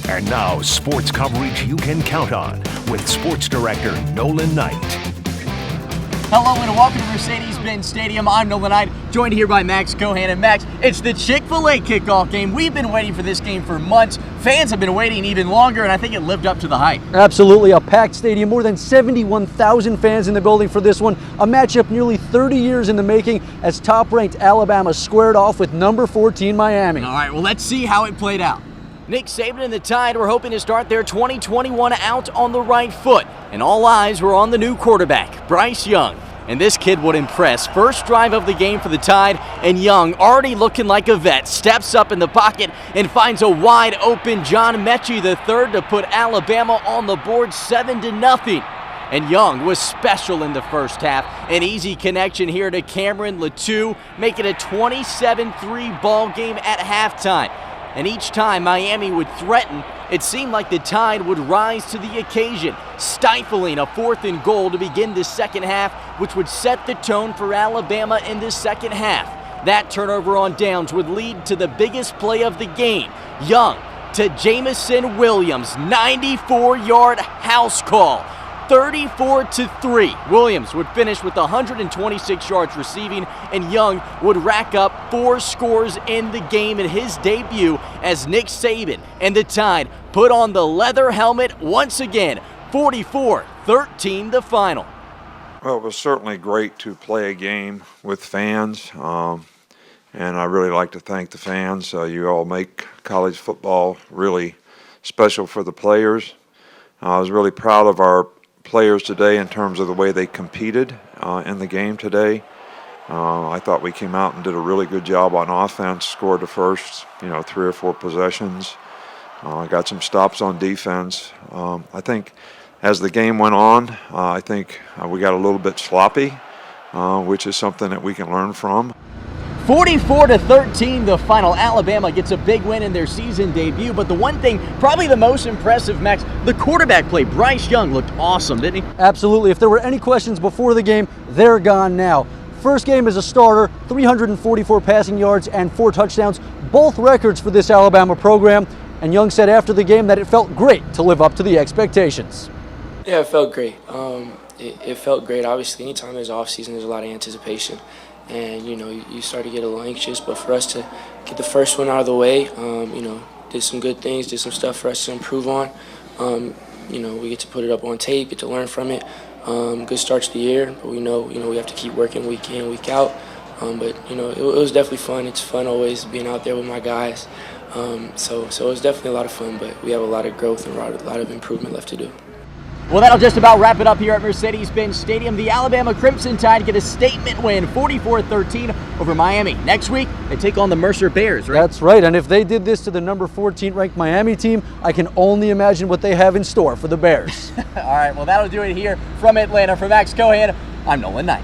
And now, sports coverage you can count on with Sports Director Nolan Knight. Hello and welcome to Mercedes-Benz Stadium. I'm Nolan Knight, joined here by Max Cohan. And Max, it's the Chick-fil-A kickoff game. We've been waiting for this game for months. Fans have been waiting even longer, and I think it lived up to the hype. Absolutely, a packed stadium, more than 71,000 fans in the building for this one. A matchup nearly 30 years in the making as top-ranked Alabama squared off with number 14 Miami. All right, well, let's see how it played out. Nick Saban and the Tide were hoping to start their 2021 out on the right foot, and all eyes were on the new quarterback, Bryce Young. And this kid would impress. First drive of the game for the Tide, and Young, already looking like a vet, steps up in the pocket and finds a wide-open John Mechie III to put Alabama on the board 7-0. And Young was special in the first half. An easy connection here to Cameron Latou, making a 27-3 ball game at halftime. And each time Miami would threaten, it seemed like the Tide would rise to the occasion, stifling a 4th and goal to begin the second half, which would set the tone for Alabama in the second half. That turnover on downs would lead to the biggest play of the game. Young to Jameson Williams, 94-yard house call. 34-3. Williams would finish with 126 yards receiving, and Young would rack up 4 scores in the game in his debut as Nick Saban and the Tide put on the leather helmet once again. 44-13 the final. Well, it was certainly great to play a game with fans, and I really like to thank the fans. You all make college football really special for the players. I was really proud of our players today in terms of the way they competed in the game today. I thought we came out and did a really good job on offense, scored the first 3 or 4 possessions, got some stops on defense. I think as the game went on, I think we got a little bit sloppy, which is something that we can learn from. 44-13 the final. Alabama gets a big win in their season debut, but the one thing, probably the most impressive, Max, the quarterback play. Bryce Young looked awesome, didn't he? Absolutely. If there were any questions before the game, they're gone now. First game as a starter, 344 passing yards and 4 touchdowns, both records for this Alabama program. And Young said after the game that it felt great to live up to the expectations. Yeah, it felt great. It felt great. Obviously, anytime there's off season, there's a lot of anticipation. And, you start to get a little anxious. But for us to get the first one out of the way, did some good things, did some stuff for us to improve on. We get to put it up on tape, get to learn from it. Good start to the year, but we know we have to keep working week in, week out. But it was definitely fun. It's fun always being out there with my guys. So it was definitely a lot of fun, but we have a lot of growth and a lot of improvement left to do. Well, that'll just about wrap it up here at Mercedes-Benz Stadium. The Alabama Crimson Tide get a statement win, 44-13 over Miami. Next week, they take on the Mercer Bears, right? That's right, and if they did this to the number 14 ranked Miami team, I can only imagine what they have in store for the Bears. All right, well, that'll do it here from Atlanta. For Max Cohan, I'm Nolan Knight.